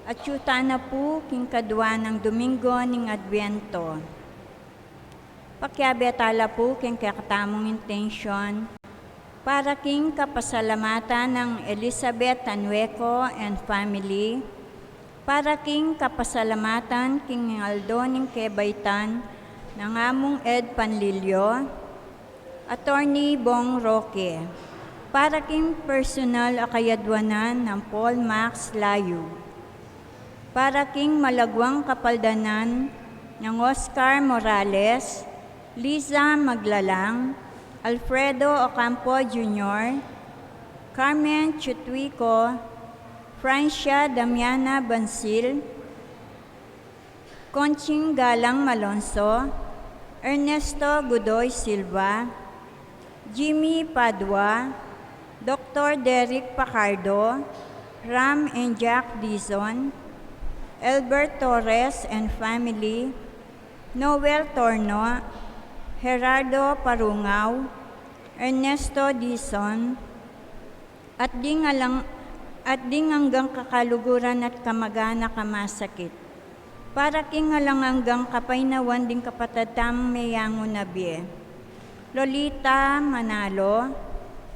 At yuta na po king kadwa ng Domingo ning Adviento. Pakyabetala po king kakatamong intention para king kapasalamatan ng Elizabeth Tanueco and family, para king kapasalamatan king Aldo ning Kebaytan ng among Ed Panlilio, Attorney Bong Roque, para king personal akayadwanan ng Paul Max Layu, para king malagwang kapaldanan ng Oscar Morales, Liza Maglalang, Alfredo Ocampo Jr., Carmen Chutuico, Francia Damiana Bansil, Conching Galang Malonzo, Ernesto Godoy Silva, Jimmy Padua, Dr. Derek Pacardo, Ram and Jack Dizon, Albert Torres and family, Noel Torno, Gerardo Parungaw, Ernesto Dizon, at di hanggang kakaluguran at kamagana kamasakit. Para king alang hanggang kapainawan ding kapatatam mayango nabi. Lolita Manalo,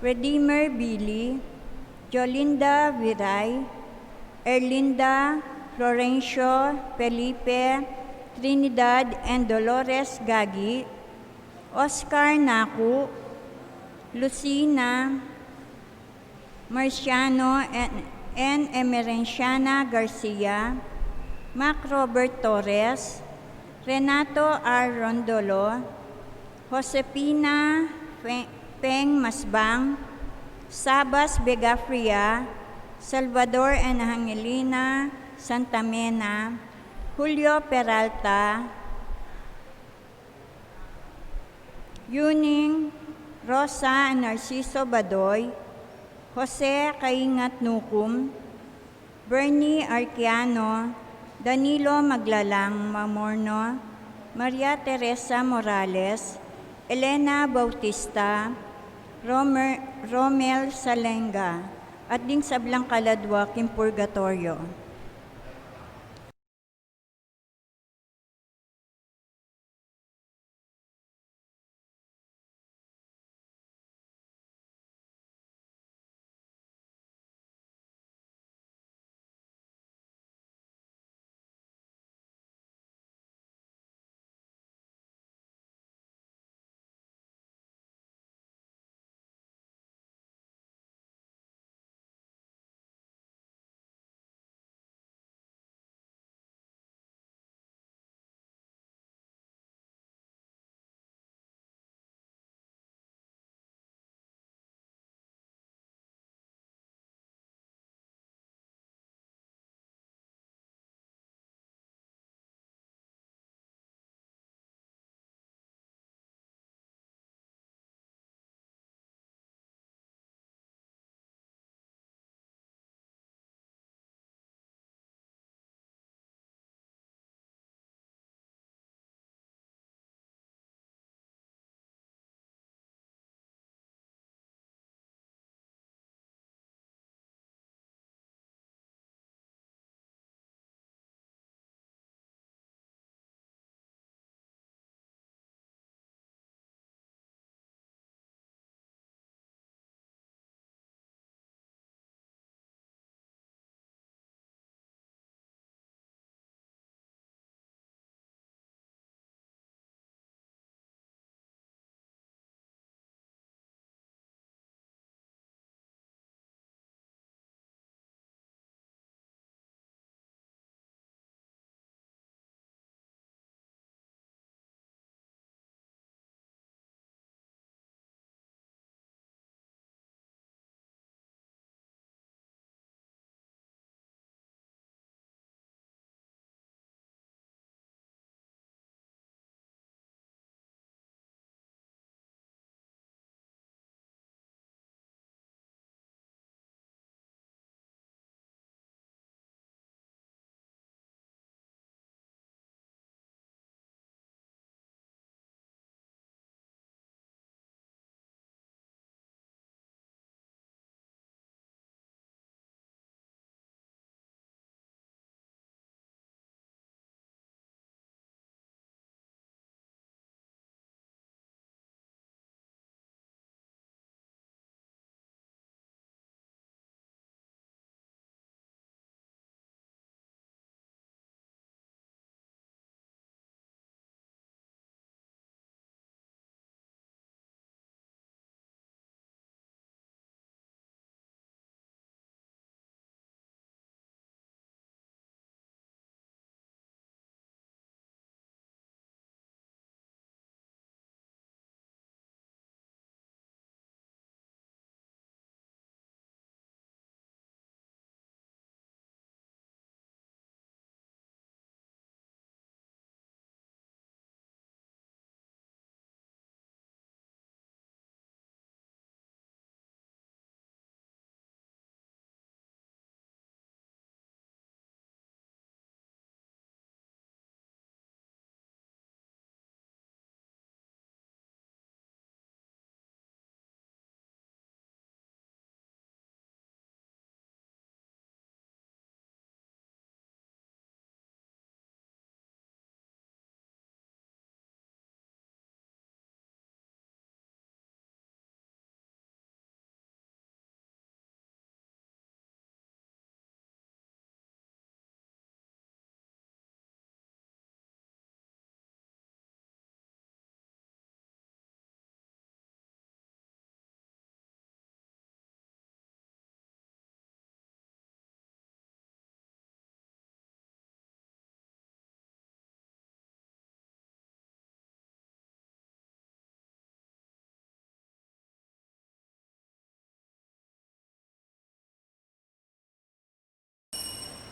Redeemer Billy, Jolinda Viray, Erlinda Florencio Felipe, Trinidad and Dolores Gagi, Oscar Naku, Lucina Marciano and Emerenciana Garcia, Mac Robert Torres, Renato R. Rondolo, Josepina Peng Masbang, Sabas Begafria, Salvador and Angelina Santamena, Julio Peralta, Yuning Rosa Narciso Badoy, Jose Kaingat Nukum, Bernie Arquiano, Danilo Maglalang Mamorno, Maria Teresa Morales, Elena Bautista, Romel Salenga, at ding sablang kaladwa king purgatorio.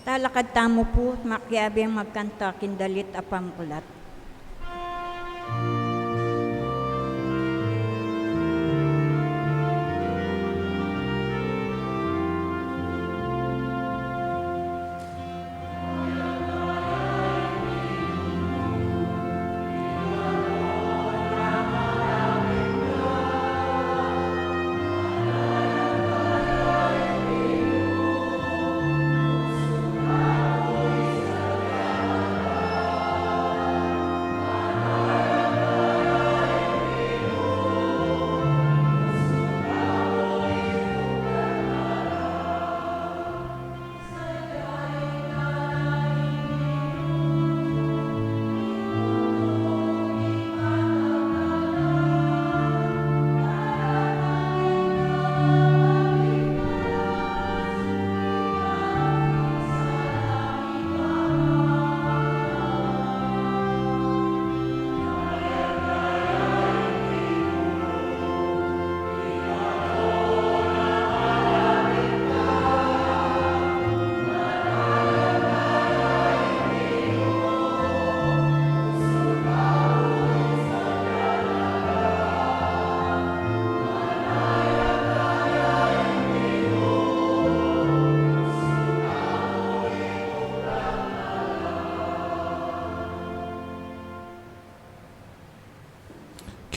Talakad tamo po, makyabi ang magkanta, kindalit apamkulat.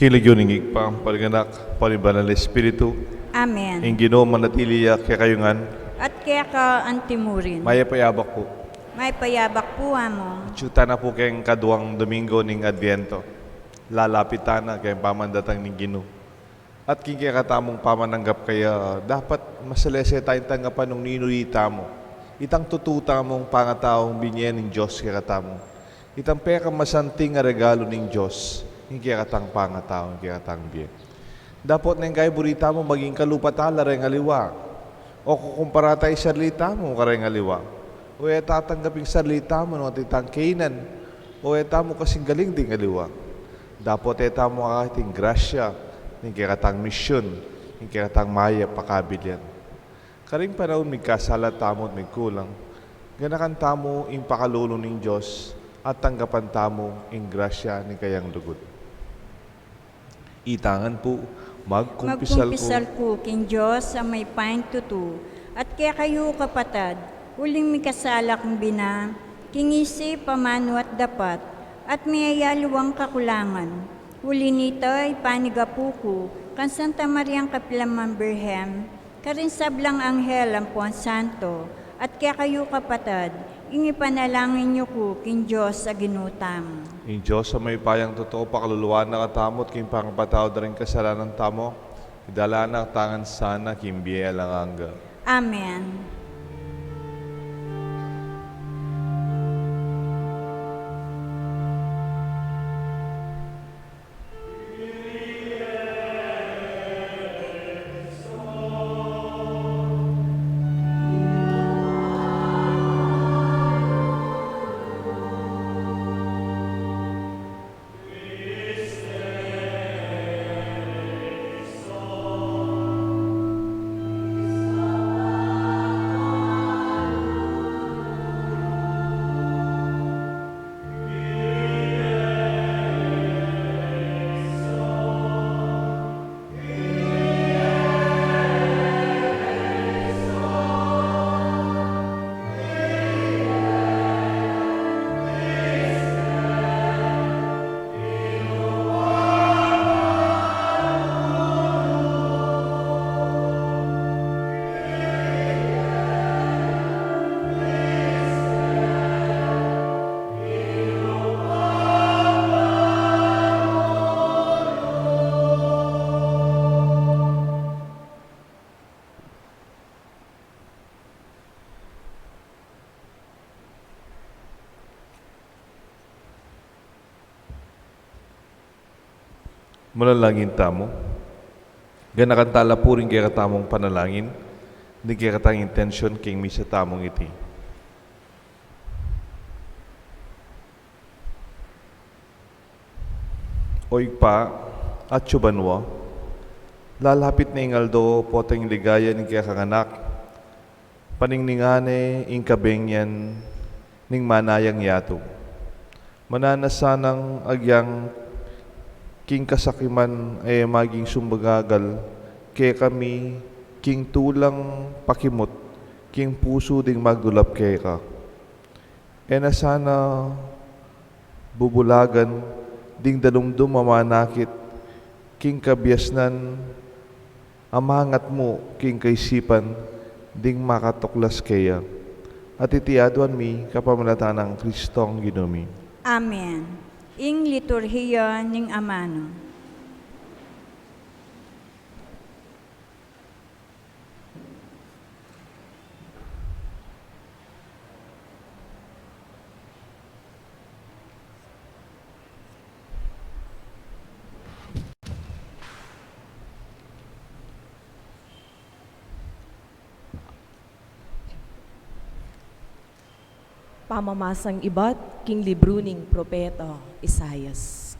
Kiligyon ng igpang paliganak, palibanal na Espiritu, Amen. ang Ginoo manatiliya kaya kayungan, At kaya ka antimurin. maya payabak po. May payabak po mo. Tsuta na po kayong kaduang Domingo ng Adviento. Lalapitan na kayong pamandatang ng Ginoo. At kaya katamong pamananggap kaya dapat masalese tayong tanggapan ng ninulita mo. Itang tututa mong pangataong binyen ng Diyos kaya katamo. Itang peka masanting nga regalo ng Diyos. Hindi kaya katang pangataong kaya katang biyen. Dapat na yung kaya burita mo maging kalupatala rin aliwa. O kukumpara tayo sarlita mo kareng aliwa. O tatanggaping sarlita mo ng titang kainan. O mo kasing galing ding aliwa. Dapat mo kakating grasya. Hindi kaya katang misyon. Hindi kaya katang maya pakabilyan. Karing panahon may kasalat tamo at may kulang. Ganakan tamo yung pakalulo ng Diyos at tanggapan tamo yung grasya ni kayang lugod. Itangan po, magkumpisal ko king Diyos sa may pain tutu. At kaya kayo kapatad, uling may kasala kong bina, kingisi pamano at dapat, at may ayaluwang kakulangan. Uli nito ay panigapuko, kan Santa Mariang Kapilamang Birhem, karin sablang anghel ang Puan Santo, at kaya kayo kapatad, inipanalangin niyo ko king Diyos sa ginutam. In Diyos sa may payang totoo pakaluluan na katamot king pangapataw na rin kasalanan tamo, idala na tangan sana kimbiya lang angga. Amen. Manalangin tamo. Ganakan tala po rin kaya katamong panalangin, hindi kaya katang intensyon king misa tamong iti. Oy pa, at subanwa, lalapit na ingaldo po tayong ligaya ng kaya kanganak, paningningane ing kabengyan ning manayang yato. Mananasanang agyang king kasakiman ay maging sumbagagal, kaya kami king tulang pakimot, king puso ding magdulap kaya ka. E na sana bubulagan ding dalumdum mamanakit, king kabiasnan amangat mo king kaisipan ding makatuklas kaya. At itiaduan mi kapamanatan ng Kristong Ginumi. Amen. Ing liturhiya ning amano. Pamamasang iba't king libro ning propeta Isayas.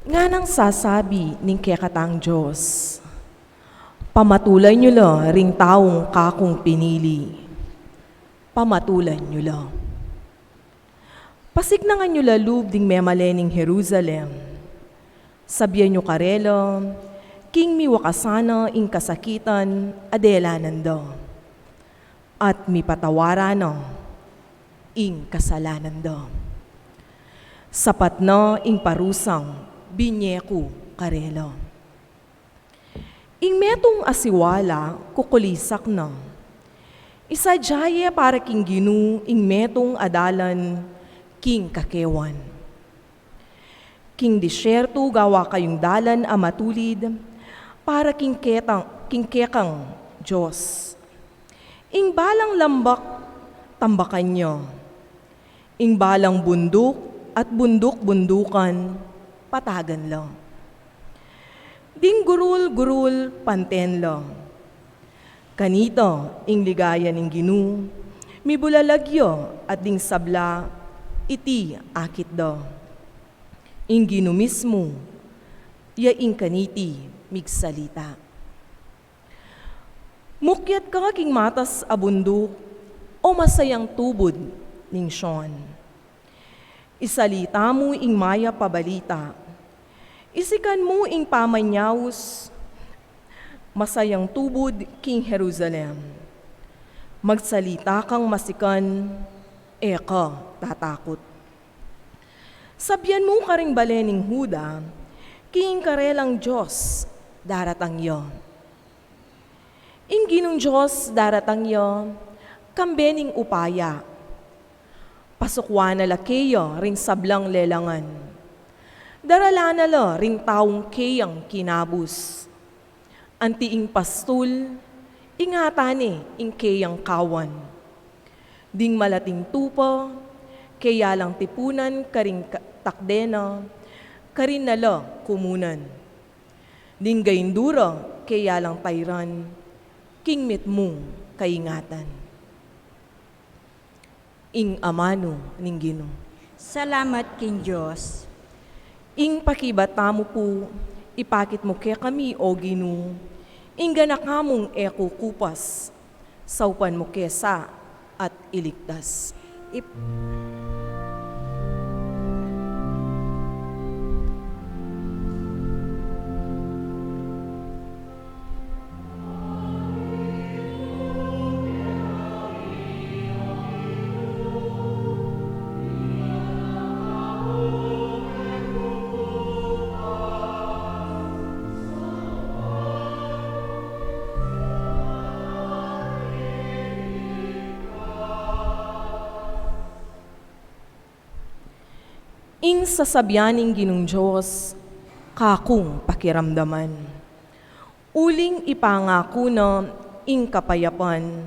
Nga nang sasabi ning kekatang Diyos, pamatulay nyo la ring taong kakong pinili. Pamatulan nyo la. Pasignangan nyo la lub ding memalening Jerusalem. Sabihan nyo karela, king miwakasana ing kasakitan adelanan da. At mipatawaran no, ing kasalanan do. Sapat na ing parusang binyeku karelo. Ing metong asiwala kukulisak na. Isa jaya para king ginu ing metong adalan king kakewan. King disyerto gawa kayong dalan a matulid para king kekang Diyos. Ing balang lambak, tambakan nyo. Ing balang bundok at bundok-bundukan, patagan lang. Ding gurul-gurul, panten lang. Kanito, ing ligaya ning ginu, mibulalagyo at ding sabla, iti akit do. Ing ginu mismo, ya ing kaniti, migsalita. Mukyat ka king matas abundok o masayang tubod ning Sean. Isalita mo ing maya pabalita. Isikan mo ing pamanyaws, masayang tubod king Jerusalem. Magsalita kang masikan, eka tatakot. Sabyan mo ka ring balening Huda, king karelang Diyos, daratang yon. Inginong Diyos daratang yo, kambening upaya. Pasukwa na la kayo ring sablang lelangan. Darala na la ring taong kayang kinabus. Antiing pastul, ingatani ing kayang kawan. Ding malating tupa, kaya lang tipunan karing takdena, karin na la kumunan. Ding gaindura, kaya lang tayran, king mit mo kaingatan. Ing amano ning Gino. Salamat king Diyos. Ing pakibata mo po, ipakit mo kaya kami o Gino. Ing ganakamong eko kupas, saupan mo kesa at iligtas. Ing sasabyaning Ginong Diyos, kakong pakiramdaman. Uling ipangako na ing kapayapan,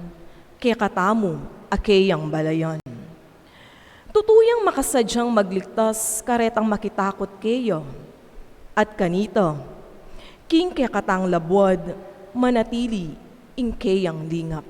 kaya katamo akeyang balayan. Tutuyang makasadyang magligtas, karetang makitakot kayo. At kanito, king kaya katang labwad, manatili ing keyang lingap.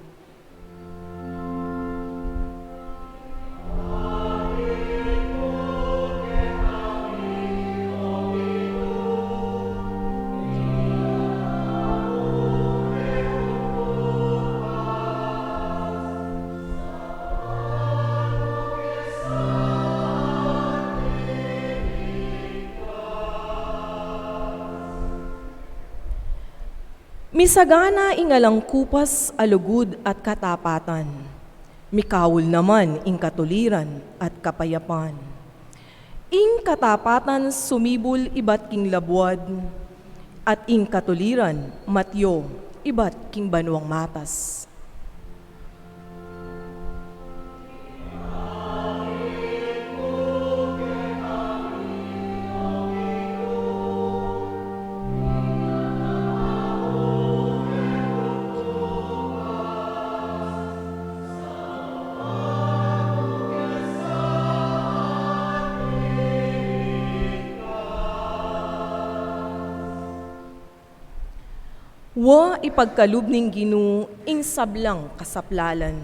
Misagana ingalang kupas alugod at katapatan. Mikawul naman ing katuliran at kapayapan. Ing katapatan sumibol iba't king labwad, at ing katuliran matyo iba't king banwang matas. Wa ipagkalub ning Ginoo ing sablang kasaplalan,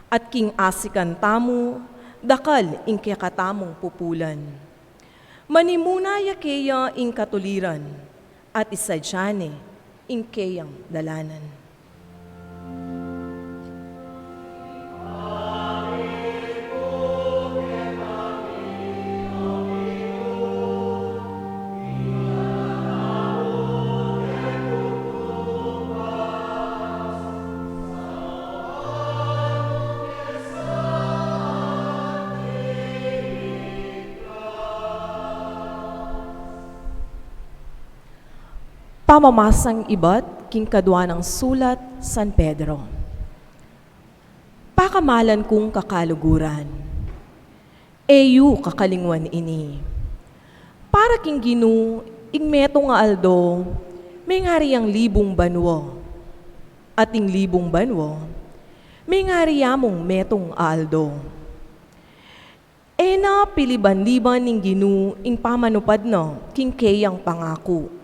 at king asikan tamo, dakal ing kakatamong pupulan. Manimuna yakeya ing katuliran, at isadyane ing keyang dalanan. Pamamasang iba't king kadwa ng sulat San Pedro. Pakamalan kong kakaluguran, eyu kakalingwan ini. Para king Ginoo, ing meto nga aldo, may ngari ang libong banwo. At ing libong banwo, may ngari among metong aldo. Ena piliban-liban ning Ginoo ing pamanupad no, king keyang pangako.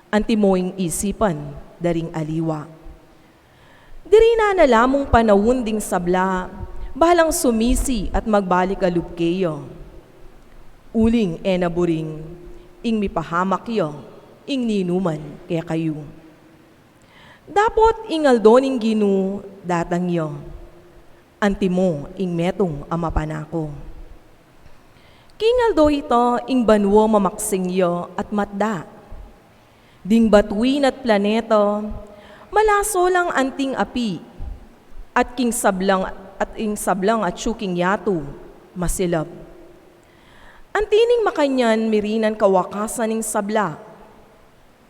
Antimoing isipan, daring aliwa. Diri na nalamong panawon ding sabla, balang sumisi at magbalik alubkeyo. Uling enaburing, ing mipahamak yo, ing ninuman kaya kayo. Dapot ing aldoning Ginoo, datang yo. Antimo ing metong amapanako. King aldo ito, ing banwo mamaksing yo at matda. Ding batuin at planeto, malaso lang anting api, at king sablang at syuking yato, masilap. Antining makanyan mirinan kawakasan ning sabla,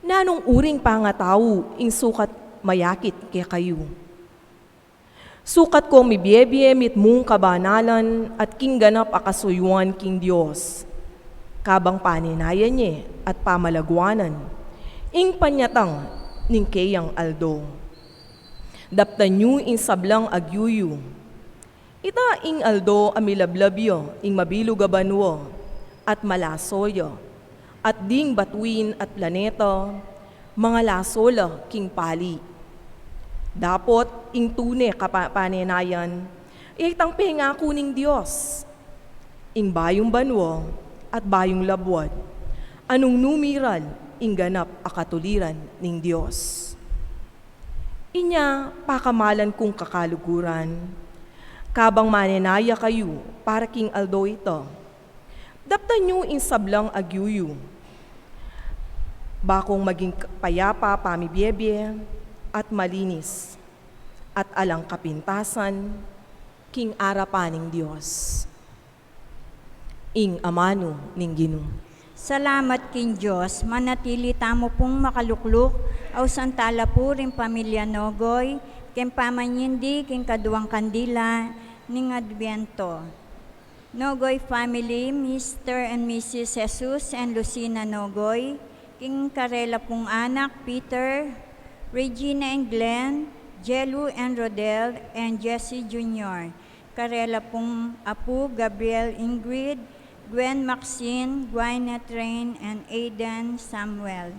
nanong uring pangatao ing sukat mayakit kaya kayo. Sukat ko mibiebie mit mong kabanalan at king ganap akasuyuan king Diyos, kabang paninayan niya at pamalagwanan, ing panyatang ning keyang aldo. Daptan nyo ing sablang agyuyu. Ita ing aldo amilablabyo ing mabilog a banwo at malasoyo. At ding batuin at planeto, mga lasola king pali. Dapot ing tune kapaninayan, itang pengako ning Diyos. Ing bayong banwo at bayong labwad, anong numiral ing ganap akatuliran ning Diyos. Inya pakamalan kong kakaluguran, kabang maninaya kayo para king aldo ito. Daptan nyo ing sablang agyuyu, bakong maging payapa pamibyebye at malinis, at alang kapintasan, king arapaning Diyos. Ing amano ning Ginoo. Salamat king Diyos, manatili tamo pong makalukluk, aw santala po rin pamilya Nogoy, ken pamanyindi, ken kaduang kandila, ning Adviento. Nogoy family, Mr. and Mrs. Jesus and Lucina Nogoy, king Karela pong anak, Peter, Regina and Glenn, Jelu and Rodel, and Jesse Jr. Karela pong apo, Gabriel Ingrid, Gwen Maxine, Gwyneth Rain, and Aidan Samuel.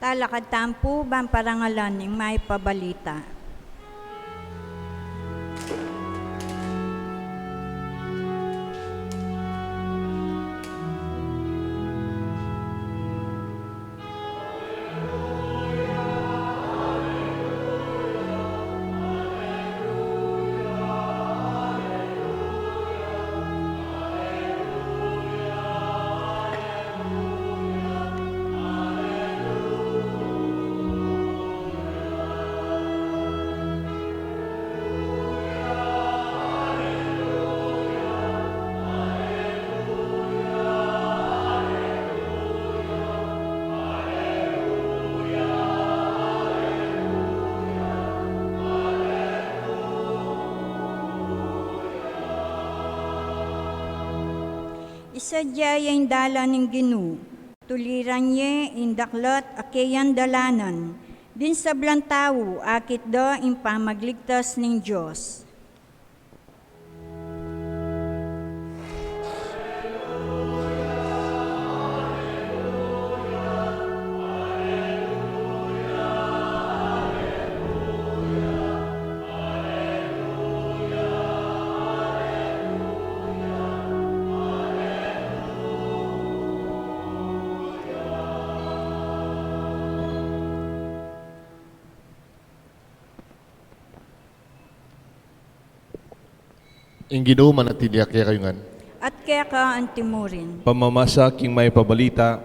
Talakad tampo bang parangalan ng may pabalita. Isadya yung dala ng Ginu, tuliran niya indaklat akayan dalanan, din sa blantaw akit da in pamagligtas ng Diyos. Ing Ginoo manatiliak kaya kayungan. At kaya ka ang timurin, Pamamasa king may pabalita,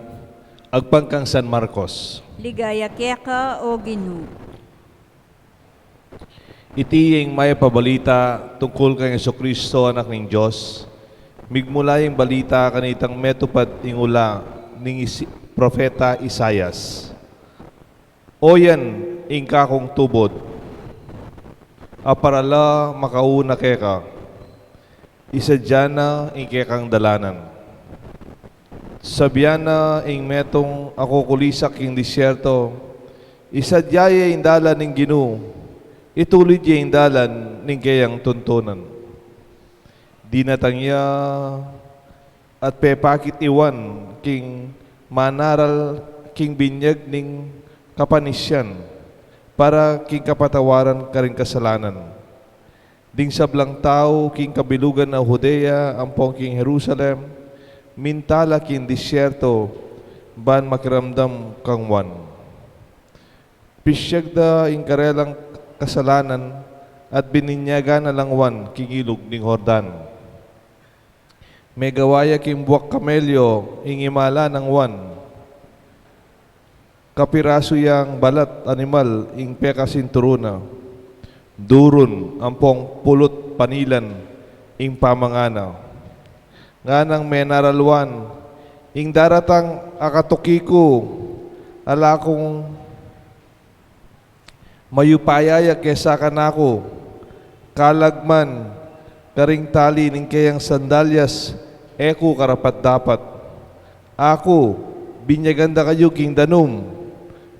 agpangkang San Marcos. ligaya kaya ka o Ginu. Iti yung may pabalita tungkol kay Jesucristo, anak ng Diyos. Migmula yung balita kanitang metupad ing ula ng Propeta Isayas. Oyan ing kakong tubod, aparala makauna keka. Isadya ing kekang dalanan. Sabyana ing metong ako kulisak ing disyerto, isadyaya ing dalan ing Ginoo, itulid ing dalan ning kayang tuntunan. Dinatangya at pepakit iwan king manaral king binyag ning kapanisyan para king kapatawaran karing kasalanan. Ding sablang tao king kabilugan na Judea, ampong king Jerusalem, mintala king disyerto, ban makiramdam kang wan. Pisyag da ing karelang kasalanan at bininyaga na lang wan king ilog ning Jordan. May gawaya king buwak kamelyo ing imala ng wan. Kapiraso yang balat animal ing peka sinturuna. Durun ampong pulot panilan ing pamangana. Nga nang menaralwan ing daratang akatukiko ala kong mayupayaya kesa kanako kalagman karing tali ning kayang sandalyas eko karapat dapat. Ako binyaganda kayo king danum,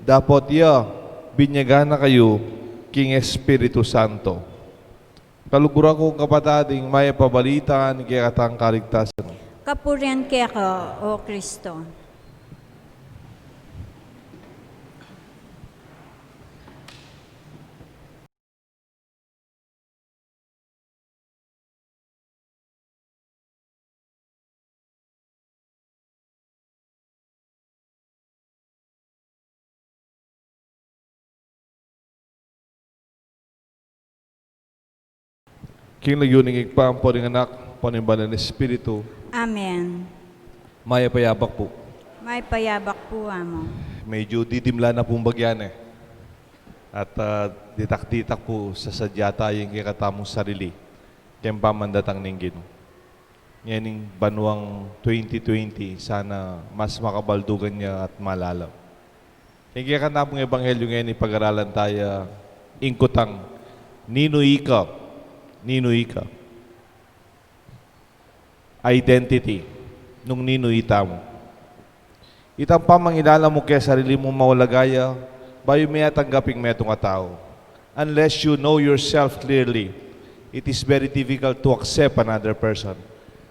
dapat ya binyagana kayo king Espiritu Santo. Kalugura ko kapatading may pabalita ni kaya katang kaligtasan. Kapurian kaya ka o Kristo. King nagyuning igpampo ng anak, panimbalan ng Espiritu, Amen. maya payabak po. May payabak po amo. Medyo didimla na pong bagyan eh. At ditak-ditak po sa sadyata yung kikatamong sarili. Kaya pamandatang ninggin. Ngayon banwang 2020, sana mas makabaldugan niya at malalaw. Yung kikatamong ebanghelyo ngayon, pag-aralan tayo, ingkutang, Nino Ika. Identity nung ninuita mo. Itang pamangilala mo kaya sarili mo mawalagaya, bayo may tanggaping metong tao. Unless you know yourself clearly, it is very difficult to accept another person.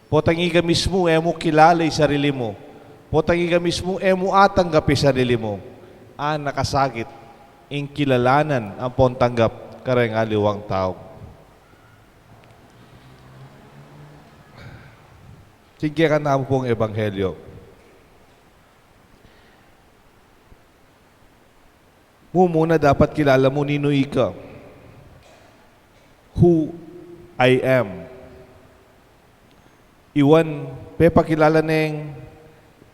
Potangi ka mismo, mo kilala sarili mo. Potangi ka mismo, mo atanggapi sarili mo. nakasakit, ing kilalanan ang pontanggap kareng aliwang tao. Sige ka na pong ebanghelyo. Muna dapat kilala mo nino ika. Who I am. Iwan, pepakilala ng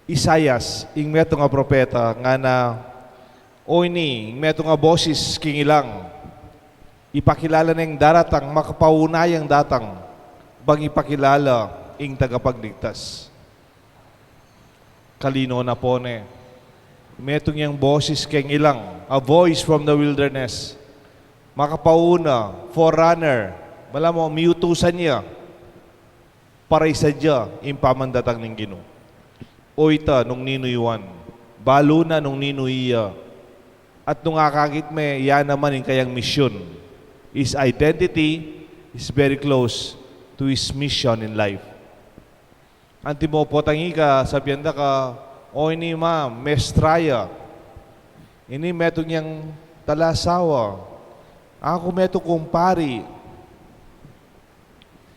Isayas, ing meto nga propeta, nga na, o ini, ing meto nga boses king ilang, ipakilala ng daratang, makapaunayang datang, bang ipakilala ing tagapagligtas. Kalino na po ne, metong yang boses king ilang, a voice from the wilderness, makapauna, forerunner, bala mo, miutusan niya, para isadya, impamandatang ng Ginoo. O ita, nung ninuyuan, balo na nung ninuiya, at nung akagit me, yan naman yung kayang mission. His identity is very close to his mission in life. Anti mo po tangi ka, sabihan da ka, o ini ma, mestraya, ini metong yang talasawa, ako meto kong pari,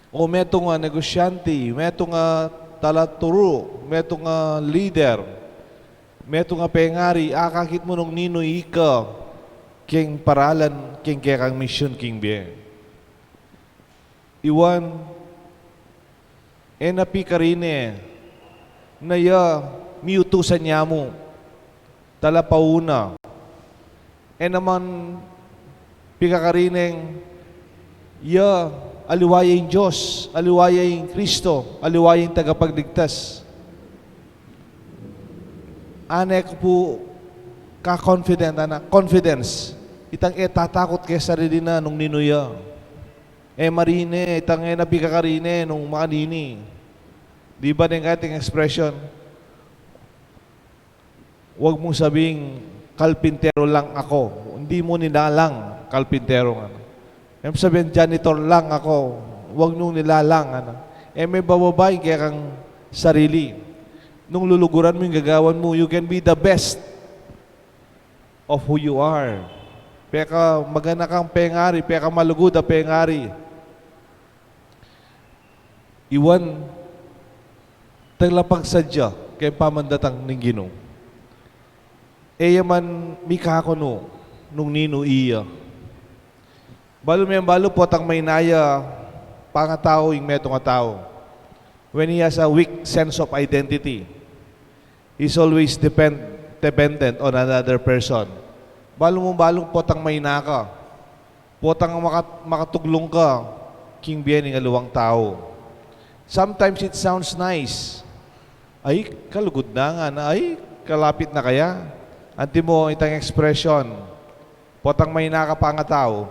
o meto nga negosyante, meto nga talaturo, meto nga leader, meto nga pengari, akakit mo nung nino ika, king paralan, king kang mission, king biye. Iwan, enapi karine, na ya, miutusan niya mo, talapauna, naman, pikakarineng, ya, aliwayang Diyos, aliwayang Kristo, aliwayang tagapagligtas. Anek po ka-confident, confidence. Itang tatakot kay sarili na nung ninuya. Marine, itang napikakarine nung makanini. Di ba din kating expression? Huwag mong sabing kalpintero lang ako. Hindi mo nilalang kalpintero nga. Sabihin, janitor lang ako. Huwag nung nilalang. May bababayin kaya kang sarili. Nung luluguran mo yung gagawan mo, you can be the best of who you are. Peka magana kang pengari, peka malugod a pengari. Iwan, taglapag sadya kay pamandatang ng Ginoo. Man, mikako no, nung nino iya. Balo po tang may naya pangatao yung meto nga tao. When he has a weak sense of identity, he's always dependent on another person. Balong po tang may naka. Po tang makatuglong ka, king bien ng aluwang tao. Sometimes it sounds nice. Ay, kalugod na nga na. Ay, kalapit na kaya. Anti mo itang expression. Po tang may naka pangatao.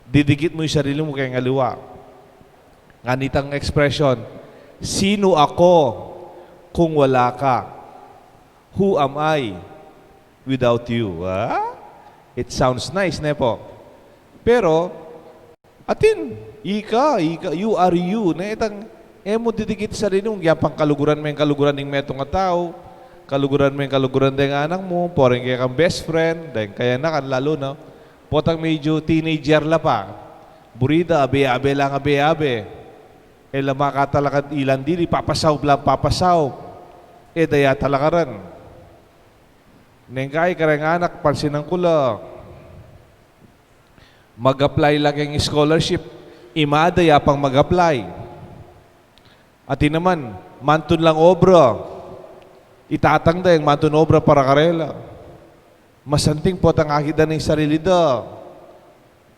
Didikit mo yung sarili mo kayong aliwa. Nganitang expression, sino ako kung wala ka? Who am I without you? It sounds nice, ne po? Pero, atin, ika, you are you. Na itang, mo didikit sa sarili mo, yapang kaluguran mo yung kaluguran ng metong tao, kaluguran mo yung kaluguran ng anak mo, poreng kaya kang best friend, dahil kaya na kan lalo, no? Potang medyo teenager la pa. Burida, abe-abe lang, abe-abe. Lamaka talaga ilan dili, papasaw lang, papasaw. Daya talakaran. Nengkay karang anak, pansinang kula. Mag-apply lang yung scholarship. Imadaya pang mag-apply. At naman, mantun lang obra. Itatang da yung mantun obra para karela. Masanting po ang akida ng sarili da.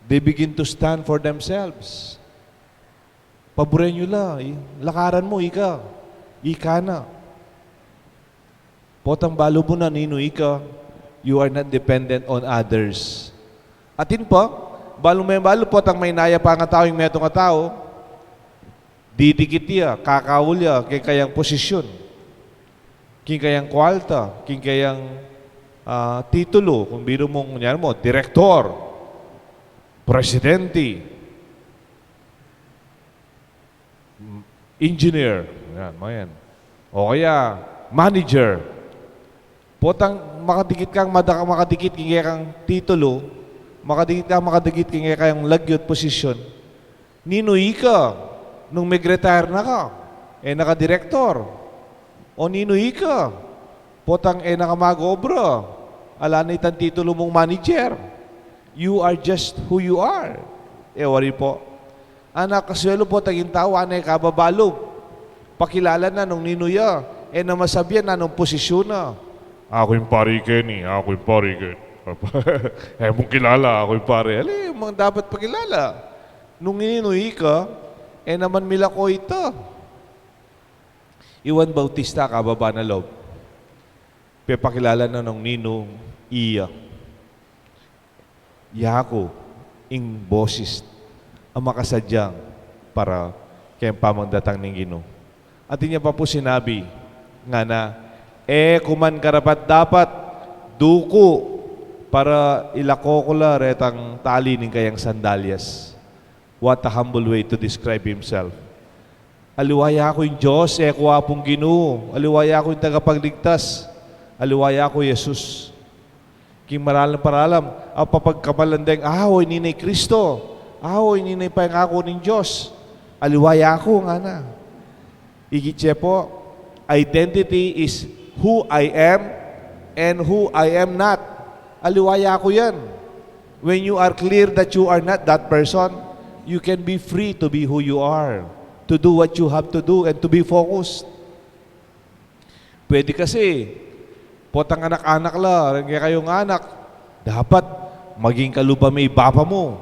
They begin to stand for themselves. Paboren nyo la. Lakaran mo, ika. Ika na. Potang balo mo na, nino, ika. You are not dependent on others. Atin po, balo potang may naya pa nga tao, yung meto nga tao, didikit niya, kakawul niya, kay kayang posisyon. King kayang kwalta, king kayang titulo, kung biro mong direktor, presidente, engineer, yan, mga yan. O kaya, manager. Potang makadikit kang makadikit kaya kang titulo, makadikit kaya kang lagyot posisyon. Ninuy ka nung mag-retire na ka, nakadirektor. O ninuy ka, potang nakamag-obra, ala na itang titulo mong manager. You are just who you are. Wari po. Anak kaswelo po, taging tao, anay kababalog. Pakilala na nung ninuya, na masabyan na nung posisyon na. Ako yung pari Kenny, ako yung pari Kenny. Mong kilala, ako yung pari. Ali, mga dapat pakilala. Nung ninuy ka, naman mila ko ito. Iwan Bautista, kababa na loob. Pakilala na nung ninong iya. Yako, ing boses, ang makasadyang para kayang pamangdatang ng Ginoo. At niya pa po sinabi nga na, kuman karapat dapat duko para ilako ko la retang tali ng kayang sandalyas. What a humble way to describe himself. Aliwaya ko yung Diyos, kuha pong Ginoo. Aliwaya ko yung tagapagligtas. Aliwaya ko Jesus. King paralam, ang papagkamalandeng, ahoy ninay Kristo, ahoy ninay pangako ng Diyos. Aliwaya ko nga na. Igitse po, identity is who I am and who I am not. Aliwaya ko yan. When you are clear that you are not that person, you can be free to be who you are, to do what you have to do, and to be focused. Pwede kasi, potang anak-anak la, kaya kayong anak, dapat maging kalupa may bapa mo.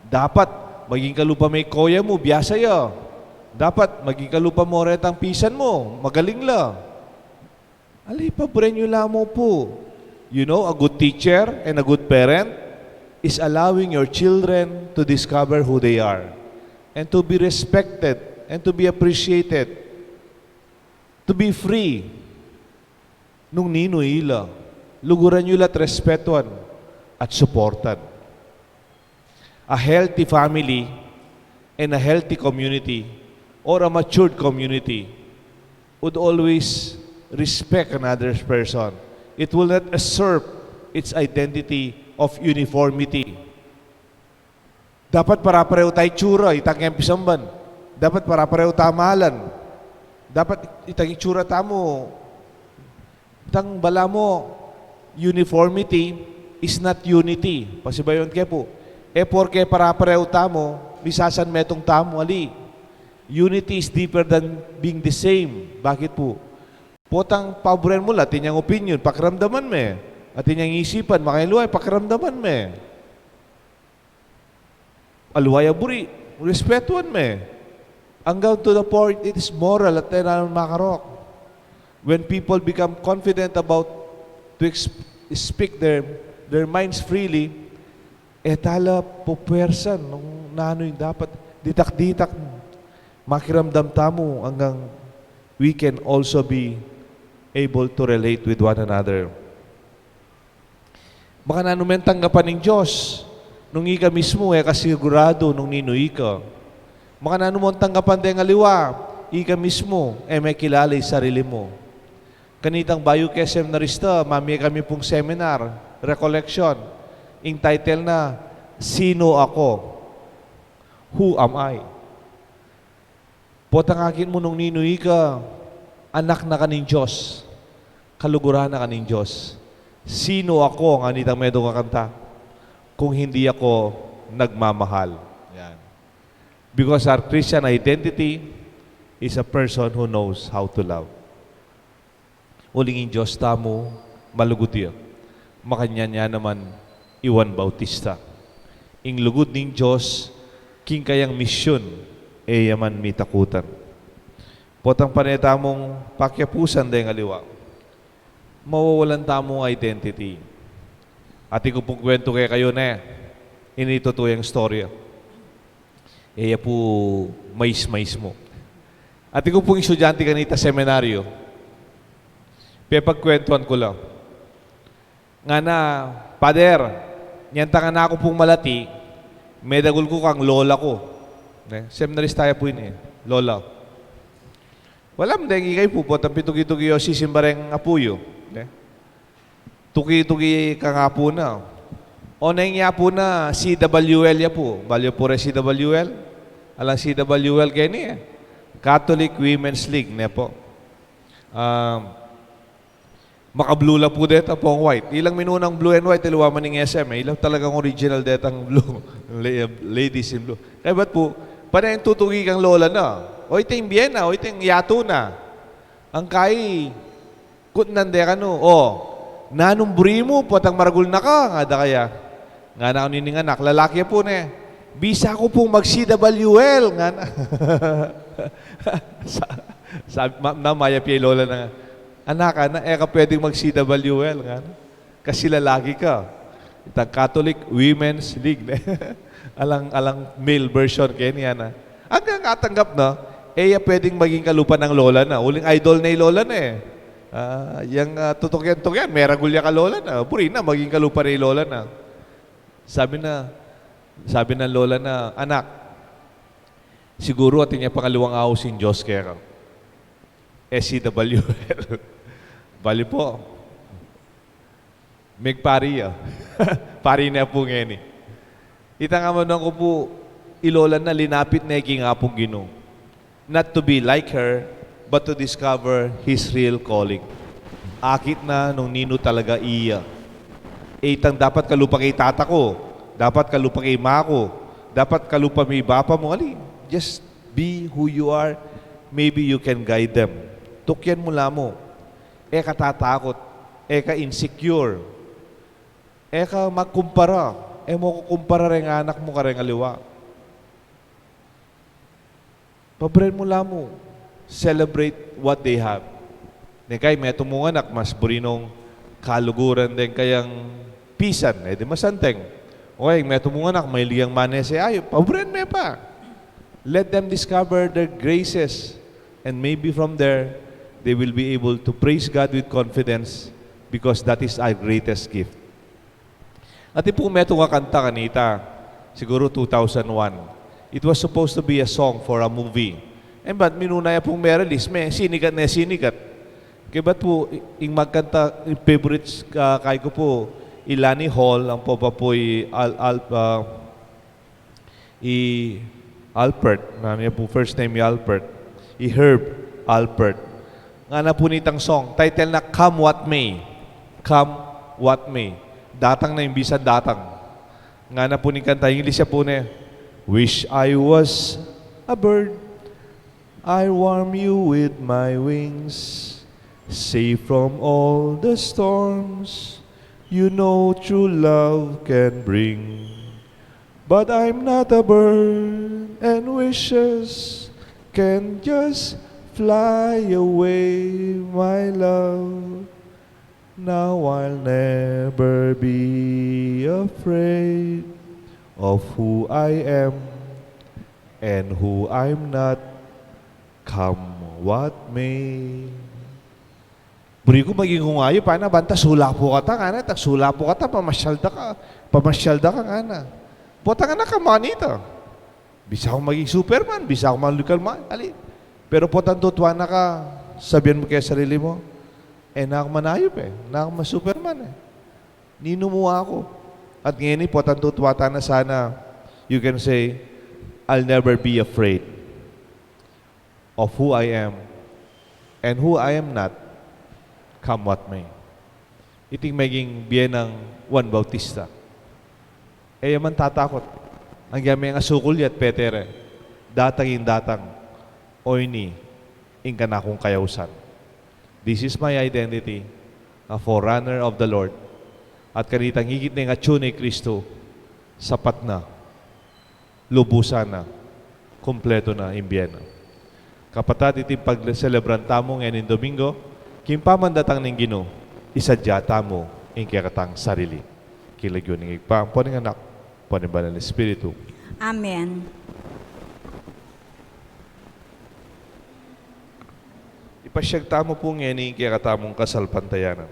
Dapat maging kalupa may koya mo, biyasa ya. Dapat maging kalupa mo retang pisan mo, magaling la. Alay, pabrenyo mo po. You know, a good teacher and a good parent is allowing your children to discover who they are and to be respected and to be appreciated, to be free. Nung ninuy ila, luguran nyo la't respetuan at supportan. A healthy family and a healthy community or a matured community would always respect another person. It will not usurp its identity of uniformity. Dapat para-pareho tayo tsura, itang empisamban. Dapat para-pareho tamalan. Dapat itang itsura tamo. Itang bala mo, uniformity is not unity. Pasibayon kaya po. Porke para-pareho tamo, bisasan metong tamo, ali. Unity is deeper than being the same. Bakit po? Potang paboren mo la, tinyang opinion, pakiramdaman me. At tinyang isipan, makailuay, pakiramdaman me. Aluwaya buri, respetuan me. Hanggang to the point, it is moral at tayo makarok. When people become confident about to speak their minds freely, tala po puwersan nung nano yung dapat ditak-ditak makiramdam tamo hanggang we can also be able to relate with one another. Baka nanumen tanggapan ng Diyos nung ika mismo kasigurado nung ninuy ka. Baka nanumen tanggapan din ng aliwa, ika mismo may kilala yung sarili mo. Kanitang Bayo Quezon Seminarista, mami kami pong seminar, recollection, yung title na, Sino Ako? Who Am I? Potang akin mo nung ninuy ka, anak na kaning Diyos, kaluguran na kaning Diyos. Sino ako, ang anitang medong kakanta, kung hindi ako nagmamahal? Yan. Because our Christian identity is a person who knows how to love. Ulingin Diyos tamo, malugot niya. Makanya niya naman, Iwan Bautista. Ing lugod ning Diyos, king kayang misyon, yaman mitakutan. Potang paneta mong pakyapusan dahil aliwa. Mawawalan tamong identity. Ati ko pong kwento kaya kayo na inito to yung storya. Po mais mo. Ati ko pong estudyante kanita seminaryo. Pagkwentuhan ko lang. Nga na, Pader, nyantangan na ako pong malati, medagul ko kang lola ko. Seminarist tayo po yun lola. Walam, dahil ikay po, potang pitug-itug iyo sisimbareng apuyo. Tuki-tuki ka nga po na. O nang nga po na CWL ya po. Balyo po rin CWL. Alang CWL kayo niya. Catholic Women's League niya po. Maka-blue lang po dito po ang white. Ilang minunang blue and white, iluwa man ng SM. Ilang talagang original dito ang blue. Ladies in blue. Kaya ba't po, pa na yung tutugi kang lola na. O ito yung Vienna, o ito yung yato na. Ang kay, kung nande ka no, nanumburi mo, potang maragul na ka, nga da kaya. Nga na ako nining anak, lalaki po na bisa ko pong mag-CWL. Nga na. Sabi, maya piya lola na nga. Anak, ka pwedeng mag-CWL. Nga na. Kasi lalaki ka. Itang Catholic Women's League. alang male version kaya niya na. Hanggang katanggap na, pwedeng maging kalupa ng lola na. Uling idol na yung lola na eh. Yang tutok yan, may ragulya ka lola na. Puri na, maging kalupa na yung lola na. Sabi ng lola na, anak, siguro ating niya pangalawang ausin Diyos kaya ka. SCWL. Bali po. Megpari Pari na po ngayon eh. Itangaman ko po, ilola na linapit na nga pong Ginoo. Not to be like her, but to discover His real calling. Akit na nung nino talaga iya. Itang dapat kalupa kay tata ko, dapat kalupa kay ma ko, dapat kalupa may bapa mo. Ali, just be who you are. Maybe you can guide them. Tukyan mo lamo. Katatakot. Ka insecure. Ka magkumpara. Mo kukumpara rin anak mo ka rin aliwa. Pabren mo lamo. Celebrate what they have. Kay may mong anak, mas burinong kaluguran din kayang pisan. Di masanteng. Okay, may mong anak, may liyang manese. Pabren mo pa. Let them discover their graces. And maybe from there, they will be able to praise God with confidence because that is our greatest gift. At po meto nga kanta kanita, siguro 2001. It was supposed to be a song for a movie. And ba't minunaya pong Merelis, sinikat na sinikat. Kaya ba't po, yung magkanta, yung favorites kay ko po, Ilani Hall, ang po pa po Alpert, namin po first name Alpert, Herb Alpert. Nga na po nitang song, title na Come What May. Come What May. Datang na yung bisa datang. Nga na po ni kanta, English siya po na, wish I was a bird, I warm you with my wings, safe from all the storms you know true love can bring. But I'm not a bird, and wishes can just fly away, my love. Now I'll never be afraid of who I am and who I'm not, come what may. Buri ko maging hungayo, paano banta, sula po ka ta, kana, sula po ka ta, pamasyal da ka, kana. Potang anak ka, manita. Bisa akong maging Superman, bisa akong maging man, ali. Pero potang tutuwa na ka, sabihan mo kaya sarili mo, na ako manayop na ako Superman Nino mo ako. At ngayon potang tutuwa na sana, you can say, I'll never be afraid of who I am and who I am not, come what may. Iting maging biyen ng Juan Bautista. Man tatakot. Ang gamay nga sukulyat, Peter, datang, oy ni, ingka na akong kayausan. This is my identity, a forerunner of the Lord. At kanitang higit na yung atyo ni Kristo, sapat na, lubusan na, kompleto na, imbyena. Kapatid, iting pag-celebran tamo ngayon Domingo, kimpamandatang ng Ginoo, isadyata mo, ingkakatang sarili. Kilagyon ng igpang po ng anak, po ng Banal na Espiritu. Amen. Ipasyagta mo po ngayon ingkakatamong kasalpantayanan.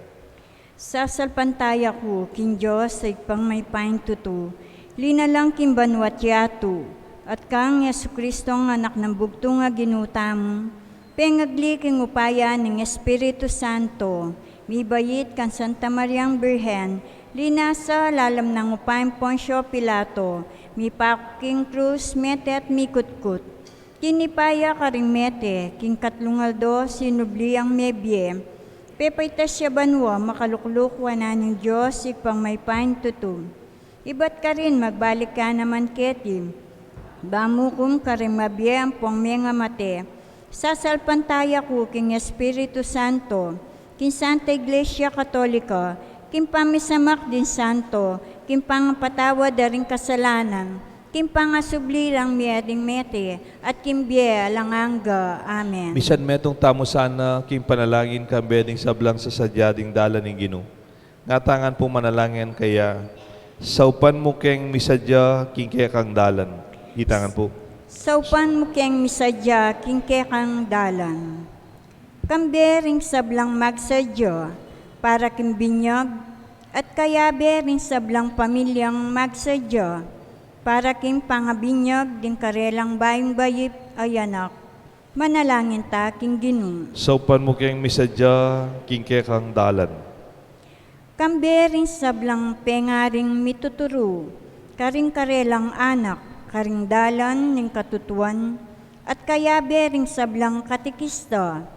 Sa salpantaya ko, kin Diyos ay pang may pain tutu, linalang kin banwat yatu, at kang Yesu Kristo ang anak ng bugtong nga ginutam, pengagli king upaya ng Espiritu Santo, mi bayit kan Santa Mariang Birhen, linasa lalam ng upayang Poncio Pilato, mi paking krus mete at mi kutkut. Kinipaya karing mete, king katlungaldo sinubliang mebye, pepaitas siya banwa makaluklukwa na ng Diyos ikpang may pain tutum. Ibat ka rin magbalik ka naman ketim, bamukum karing mabye ang pong mga mate, sasalpantaya ko king Espiritu Santo, king Santa Iglesia Katolika, king pamisamak din Santo, king pangapatawa daring kasalanan, king pangasublilang miading mete, at king biye alanganga. Amen. Bisan metong tamo sana, king panalangin ka beding sablang sa sadyading dala ng Ginoo. Ngatangan po manalangin kaya, saupan mo keng misadya, king kaya kang dalan. Hitangan po. Saupan mo keng misadya, king kekang dalan. Kambering sablang magsadya, para king binyag, at kaya bering sablang pamilyang magsadya, para king pangabinyag, din karelang bayong bayip ay anak. Manalangin ta, king Ginoo. Saupan mo keng misadya, king kaya kang dalan. Kambering sablang pengaring mituturo, karing karelang anak, karing dalan ng katutuan, at kaya bering sablang katikista,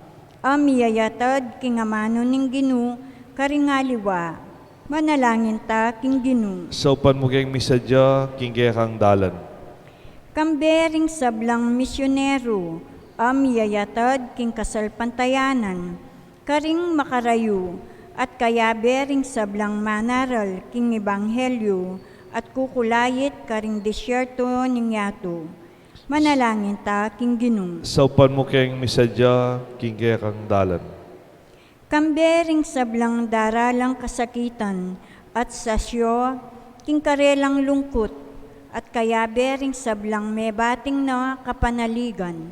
amiyayatad king amano ng Ginoo, karing aliwa, manalangin ta king Ginoo. Saupan mo keng misadya, king kaya kang dalan. Kambering sablang misyonero, amiyayatad king kasalpantayanan, karing makarayo, at kaya bering sablang manaral king ebanghelyo, at kukulayit karing disyerto ning yato. Manalangin ta king Ginoo. Saupan mo keng misadya, king kaya kang dalan. Kambering sablang daralang kasakitan, at sasyo king karelang lungkot, at kaya bering sablang mebating na kapanaligan.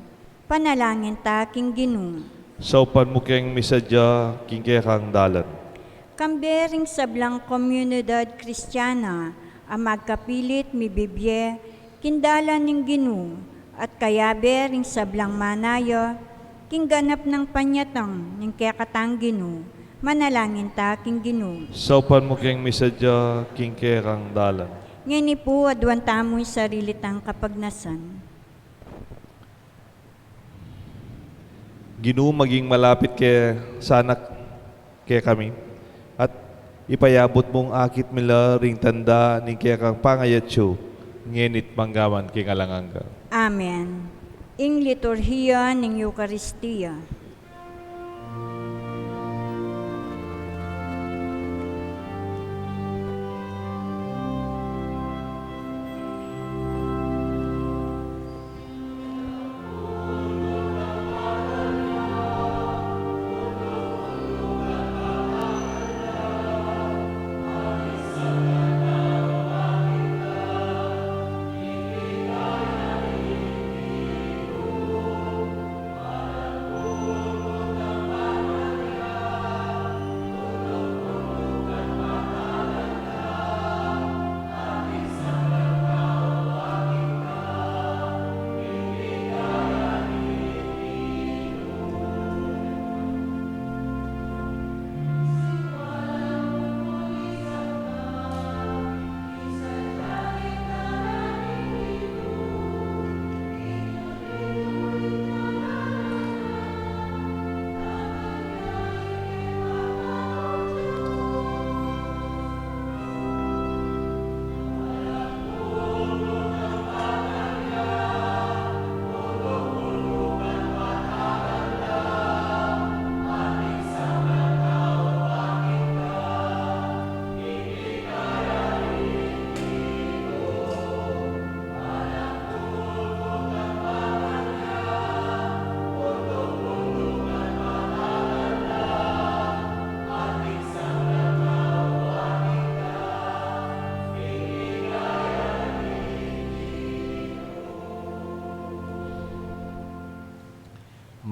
Panalangin ta king Ginoo. Saupan mo keng misadya, king kaya kang dalan. Kambering sablang komunidad kristyana, ang magkapilit mi bibye, kindalan ng Ginoo, at kaya bering sablang manaya, king ganap ng panyatang ng kekatang Ginoo, manalangin ta king Ginoo. Saupan mo keng misadya, king kaya kang dalan. Ngani po adwan tamo'y sarili tang kapagnasan. Ginoo maging malapit kay sanak kay kami at ipayabot mong akit mila ring tanda ning kaya kang pangayatso ngenit manggaman king alanganga. Amen. Ing liturhiya ng Eukaristiya.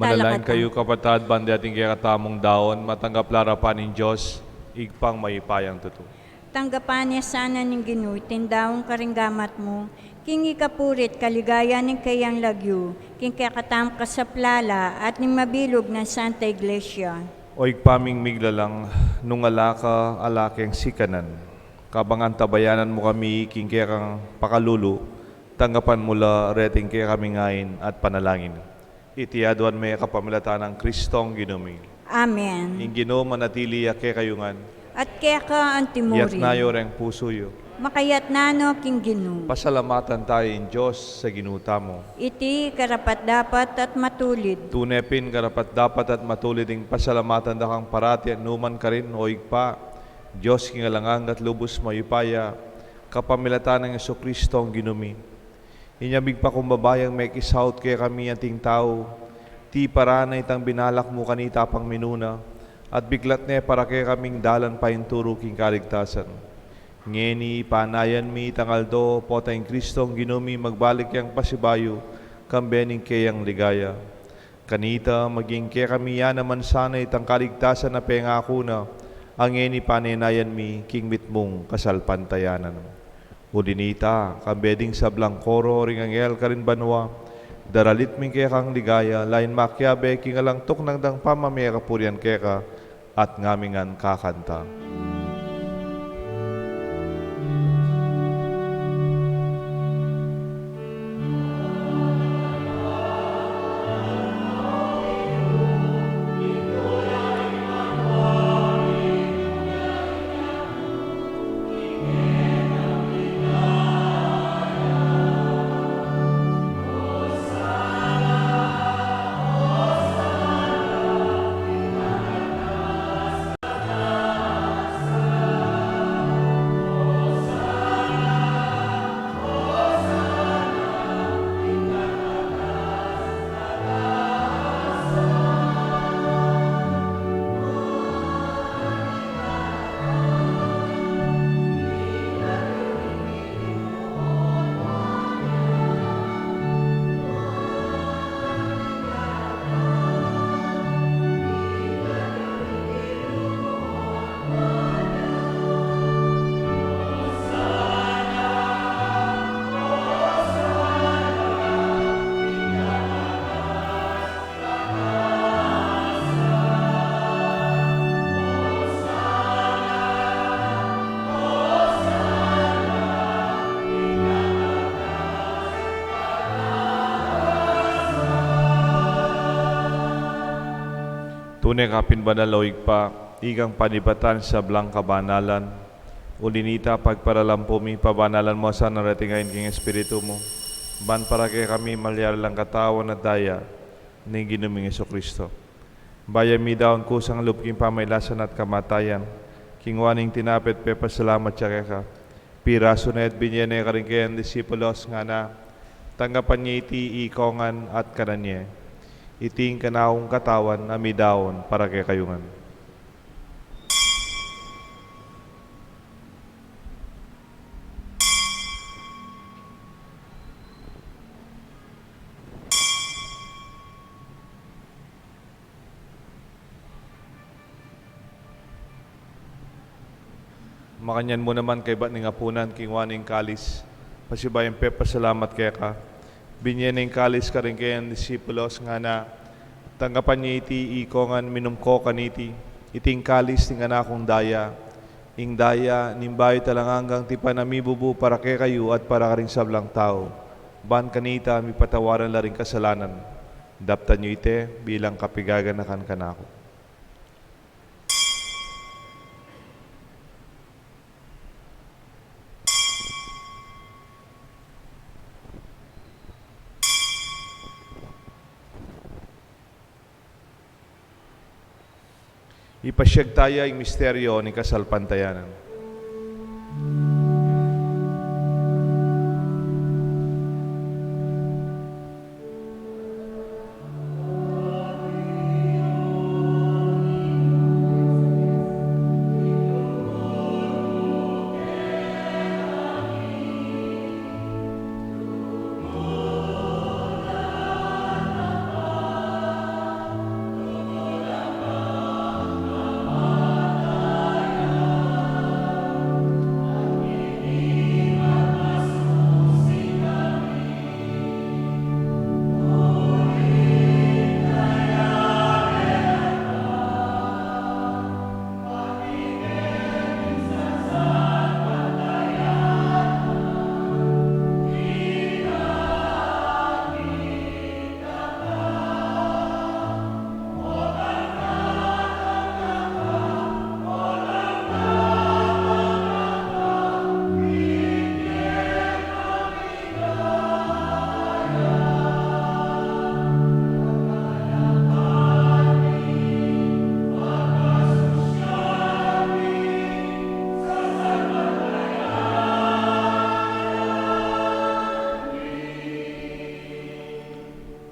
Manalangin kayo kapatad, bandi ating kaya katamong daon, matanggap larapan ng Diyos, igpang maipayang tuto. Tanggapan niya sana ng Ginoo, tindawang karinggamat mo, king ikapurit kaligaya ng kayang lagyo, king kakatam kasaplala at ng mabilog ng Santa Iglesia. Oy paming miglalang nung alaka alakeng sikanan. Kabangan tabayanan mo kami king kaya kang pakalulu, tanggapan mula reting kaya kami ngayon at panalangin. Itiaduan may kapamilatan ng Kristong ginumi. Amen. Ing Ginoo manatili ake kayungan. At kaya ka Yat antimuri. nayo reng puso yo. Makayat nano king Ginoo. Pasalamatan tayo in Diyos sa ginuta mo. Iti karapat dapat at matulid. Tunepin karapat dapat at matulid ing pasalamatan da kang parati at numan ka rin oig pa. Diyos kingalangang at lubos mayupaya, kapamilatan ng Yesu Kristo ang ginumi. Inyabig pa kumbabayang may kisaut kaya kami ating tao, ti paranay tang binalak mo kanita pang minuna, at biglat ne para kaya kaming dalan pa yung turo king kaligtasan. Ngeni panayan mi tangaldo po tayong Kristo ang ginumi magbalik yang pasibayo, kambening kayang ligaya. Kanita maging kaya kami yan naman sana itang kaligtasan na pengako na, ang ngeni paninayan mi king mitmong kasalpantayanan. Udinita, kambeding sa blangkoro, ring angel karin banwa, daralit ming kaya kang ligaya, lain makyabe, king alang tok nang dang pamamaya kapurian kaya ka, at ngamingan kakanta. Tunay kapin banaloig pa, igang panibatan sa blang kabanalan. Ulinita pagparalampumi pabanalan mo sa naratingayin king Espiritu mo. Ban para kay kami malyar lang katawan at daya ni ginuming Yesu Kristo. Bayan mi daon kusang lupking pamaylasan at kamatayan. Kingwaning tinapit pe pasalamat siya ka. Piraso na at binyan ka rin kayan disipulos nga na tanggapan niya iti ikongan at kananye. Iting kanaong katawan na midawon para kay kayungan. Makanyan mo naman kay ba't ningapunan kingwaning kalis. Pasibayang pe pasalamat kay ka. Binyan ng kalis ka rin kayan disipulos nga na tanggapan niya iti ikongan minumko kaniti iting kalis ting anakong daya ing daya nimbayo talang hanggang ti panamibubu para kay kayo at para ka rin sablang tao ban kanita mi patawaran la rin kasalanan daptan niyo ite bilang kapigaganakan kanako. Ipasyag tayo ang misteryo ni kasalpantayanan.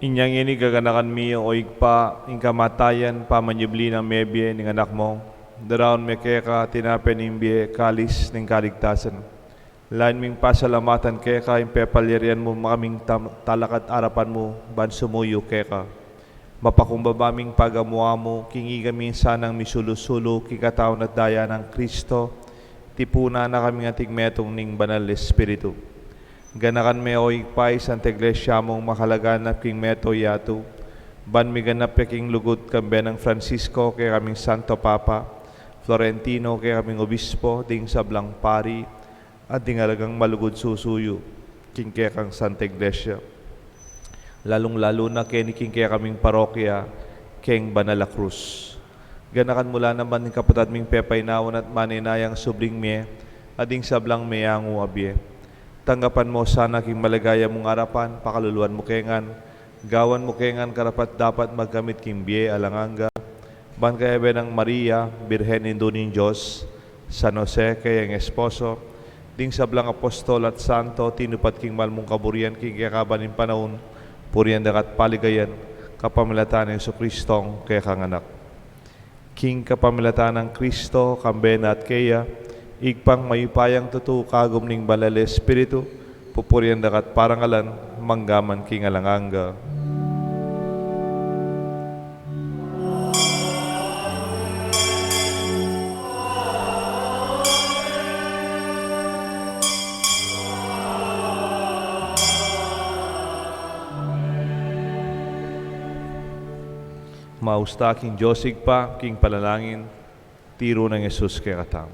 Inyang ini gaganakan mi o igpa, ing kamatayan, pamanyubli ng mebye ng anak mo. Daraon me keka tinapen imbye kalis ng kaligtasan. Lain ming pasalamatan keka, impepalirian mo makaming talakat arapan mo, ban sumuyo keka. Mapakumbabaming pagamuha mo, kingiga minsanang misulusulo, kikataon at daya ng Kristo, tipuna na kami nga tigmetong ning banal Espiritu. Ganakan me o igpay sa iglesia mong makalaganap king meto yato, ban mi ganap king lugod kambe ng Francisco kay kaming Santo Papa, Florentino kay kaming Obispo, ding sablang pari, at ding alagang malugod susuyo, king kay kang Santa Iglesia. Lalong-lalo na kay ni king kay kaming parokya, king Banala Cruz. Ganakan mula naman ng kapatad ming pepay naon at maninayang subling me, ading sablang meyangu abye. Tanggapan mo sana king malagaya mong arapan, pakaluluan mo kengan, gawan mo kengan karapat dapat magkamit king biye alanganga, ban kaya ng Maria, Birhen Indunin Diyos, San Jose kayang esposo, ding sablang apostol at santo, tinupat king malmong kaburian king kakabanin panahon, purian dakat paligayan, kapamilatan ng Kristong kaya kang anak. King kapamilatan ng Kristo, kambena at kaya, igpang mayupayang tutu kagum ning banal Espiritu, pupurian dakat parangalan, manggaman king alanganga. Mausta king Josig pa, king palalangin, tiro ng Jesus kay katang.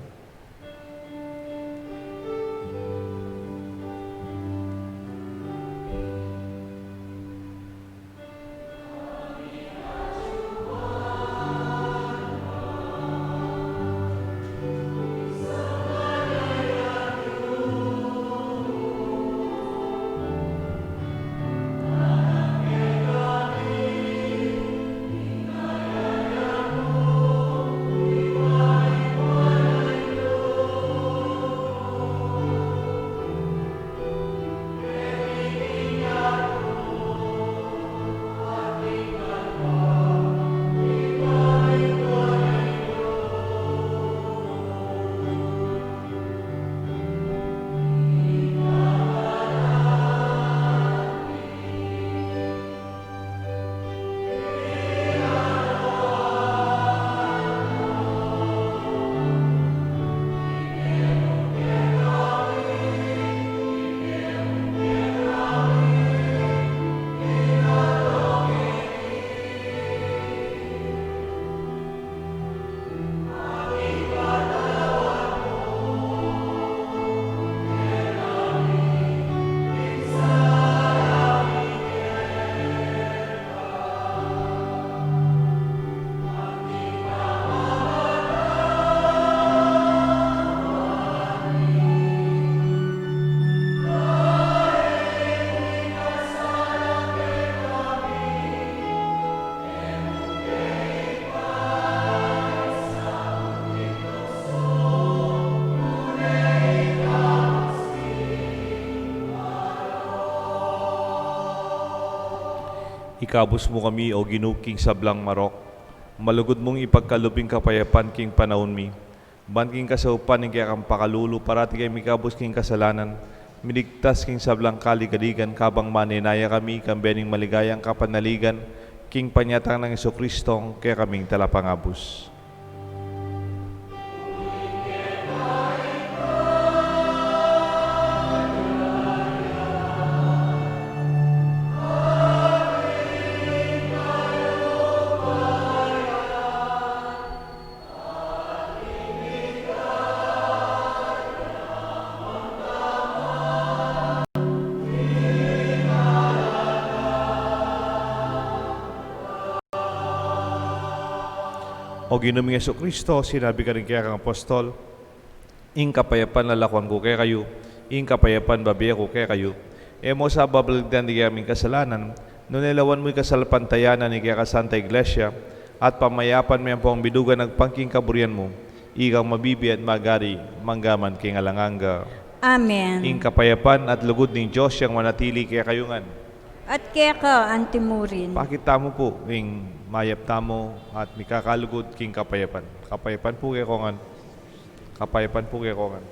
Ikabos mo kami o ginupking sablang marok, malugod mong ipagkalubing kapayapan king panahon mi. Ban king kasaupan ning kaya kang pakalulu, parati kay mikabos king kasalanan, miligtas king sablang kaligaligan, kabang maninaya kami, kambening maligayang kapanaligan, king panyatang ng Jesucristong kaya kaming talapangabos. O ginuming Jesucristo, sinabi ka rin kaya kang apostol, ing kapayapan lalakuan ko kaya kayo, ing kapayapan babiya ko kaya kayo. E mo sa babalagdan di kaming kasalanan, nunilawan mo'y kasalpantayanan ni kaya ka Santa Iglesia, at pamayapan mo yan po ang bidugan nagpangking kaburian mo, ikang mabibi at magari, manggaman king alanganga. Amen. Ing kapayapan at lugod ng Diyos yang manatili kaya kayungan. at keka antimurin. Pakita mo po, ing mayap tamo at mikakalugod king kapayapan. Kapayapan po kay kongan. Kapayapan po kay kongan.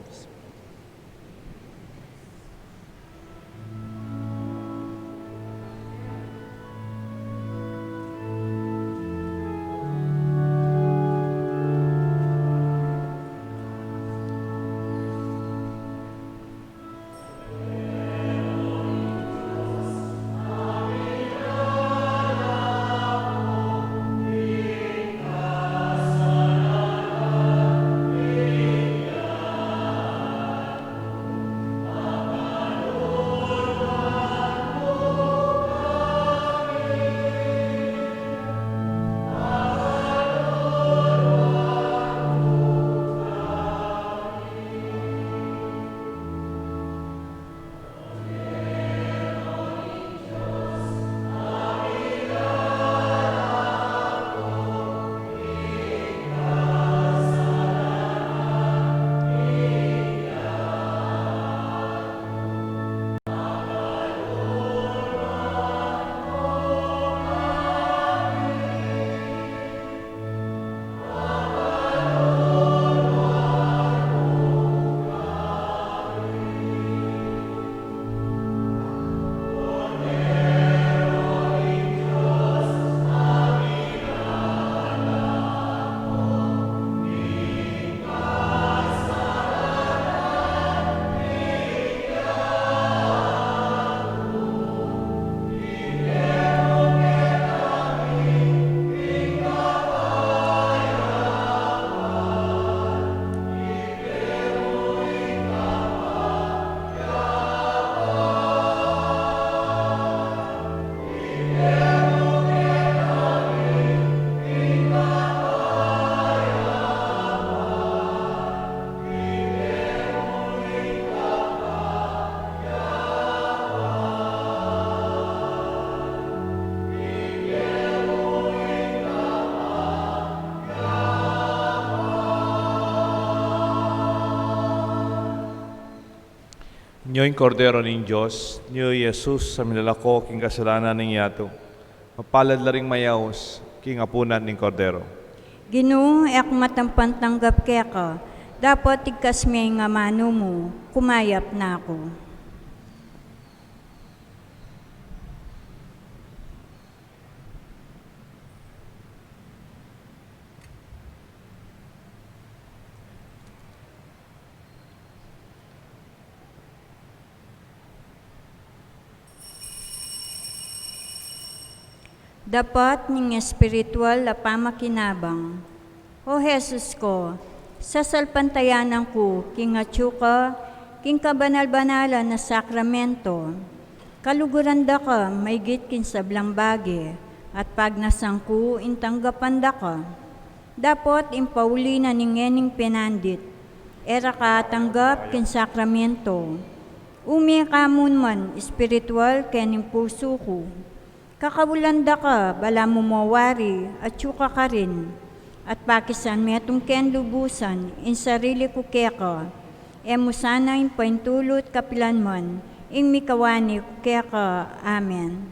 Nyo'y kordero ng Diyos, Nyo Jesus sa minalako king kasalanan ng yato. Mapalad laring mayaos, king apunan ng kordero. Ginoo, ek matampantanggap keka, dapat tigkas may nga mano mo, kumayap na ako. Dapat ning espiritual na pamakinabang. O Jesus ko, sa salpantayanan ko, king atsuka, king kabanal-banalan na sakramento, kaluguran da ka, may git kin sablang bagi, at pag nasangku, intanggapan da ka. Dapat impauli na ningening pinandit, era ka tanggap kin sakramento. Umi kamun man, espiritual kening puso ko. Kakawulanda ka, bala mo mawari, at suka ka rin. At pakisan metong ken lubusan, in sarili ko keka. Emo sana in paintulot kapilan man, in mikawani ko keka. Amen.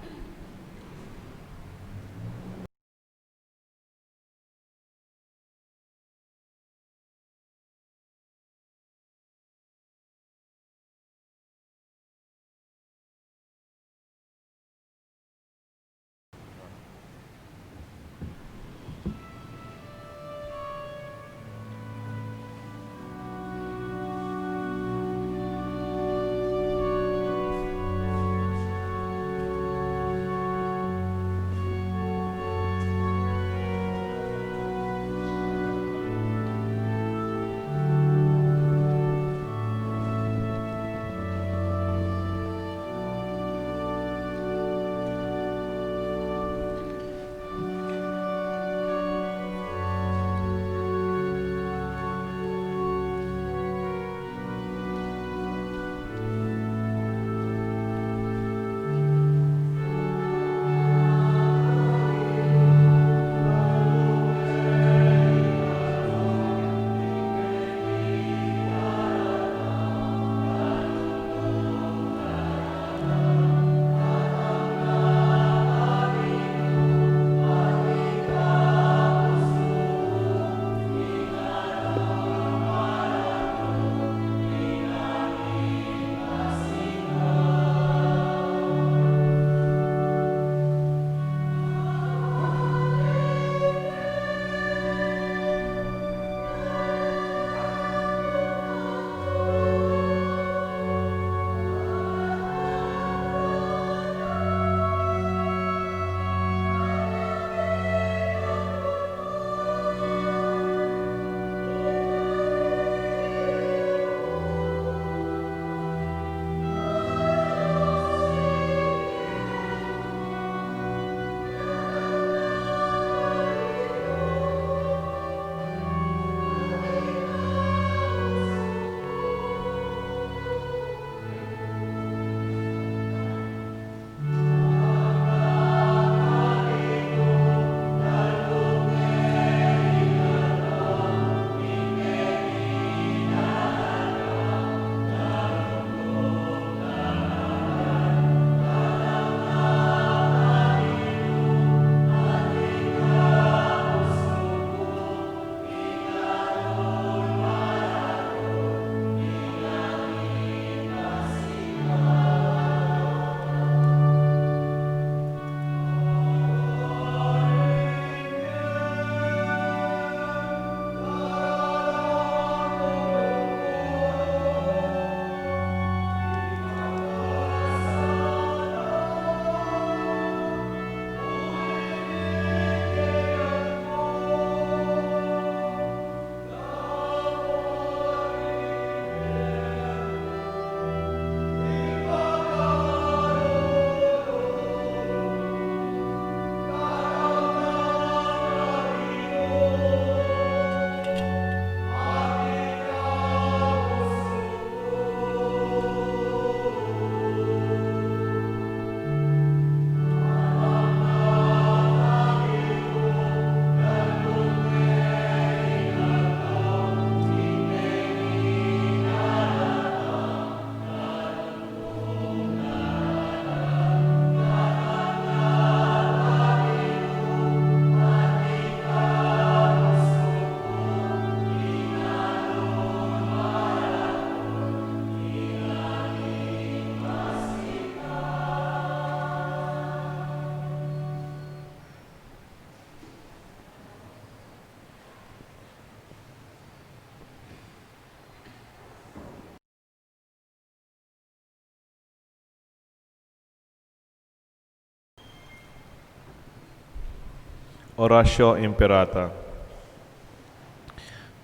Oratio Imperata.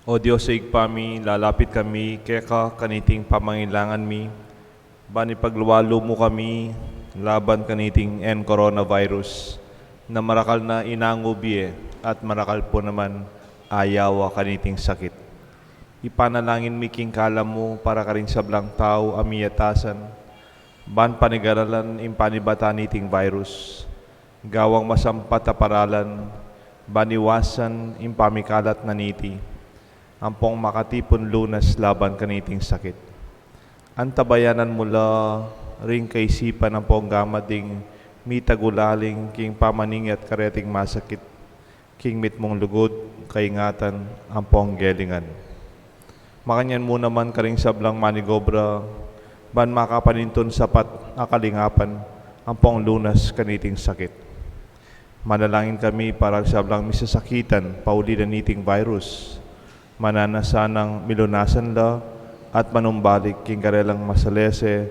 O Diyos sa igpami, lalapit kami, kaya kaniting pamangailangan mi, bani pagluwalo mo kami, laban kaniting coronavirus, na marakal na inangubie at marakal po naman ayawa kaniting sakit. Ipanalangin mi king kala mo para ka rin sa blang tao amiyatasan, ban panigaralan impanibata niting virus, gawang masampat a paralan, baniwasan impamikalat na niti, ampong makatipon lunas laban kaniting sakit. Antabayanan mula ring kaisipan ang pong gamading mitagulaling king pamaning at kareting masakit, king mit mong lugod, kaingatan ang pong gelingan. Makanyan mo naman karing sablang manigobra, ban makapaninton sapat akalingapan ang pong lunas kaniting sakit. Manalangin kami para sablang misasakitan pauli na niting virus, mananasanang milunasan la at manumbalik king karelang masalese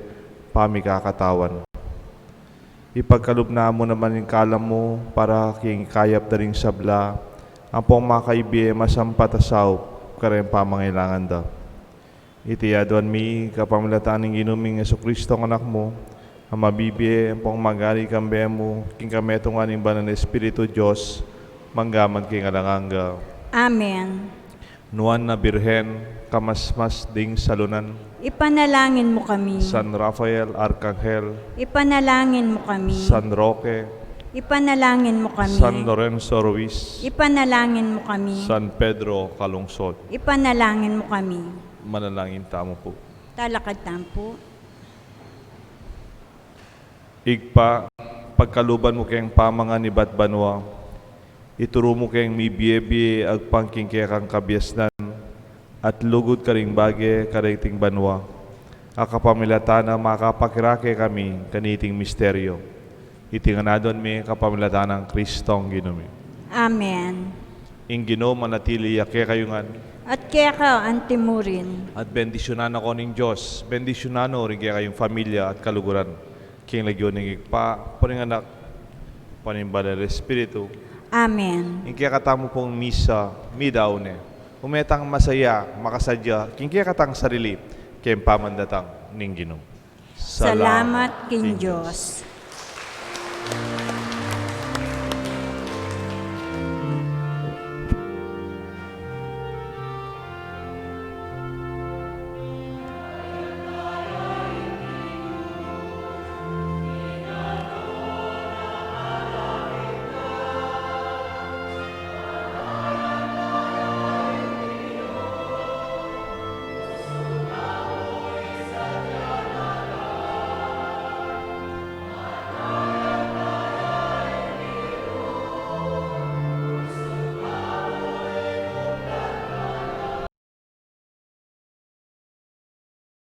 pamikakatawan. Ipagkalubna mo naman yung kalam mo para king kayap na ring sabla ang pong makaibiye masampatasaw kareng pamangailangan da. Itiyaduan mi kapamilatan ng ginuming Jesucristo ang anak mo, ang mabibiye ang pong magari kambe mo, king kametungan ng banal na Espiritu Diyos, manggaman king alanganga. Amen. Nuan na Birhen, kamasmas ding salunan, Ipanalangin mo kami. San Rafael Arcangel, Ipanalangin mo kami. San Roque, Ipanalangin mo kami. San Lorenzo Ruiz, Ipanalangin mo kami. San Pedro Calungsod. Ipanalangin mo kami. Manalangin tamo po. Talakad tampo. Igpa, pagkaluban mo kayang pamangan ni Batbanwa, ituro mo kayang mi biye agpangking kaya kang kabyasnan, at lugod ka ring bagay kariting banwa. Akapamilatana makapakirake kami kaniting misteryo. Itinganadon mi kapamilatan ng Kristong ginumi. Amen. Ing Ginoo manatili yake kayungan, At kaya ka antimurin. at bendisyonan ako ning Diyos, bendisyonano rin kaya kayong familia at kaluguran. King lagyo ning igpa, puning anak, panimbalal Espiritu, Amen. ing kaya katamo pong misa, midaune, umetang masaya, makasadya, king kaya katang sarili, kaya pamandatang ning Ginoo. Salamat king Diyos.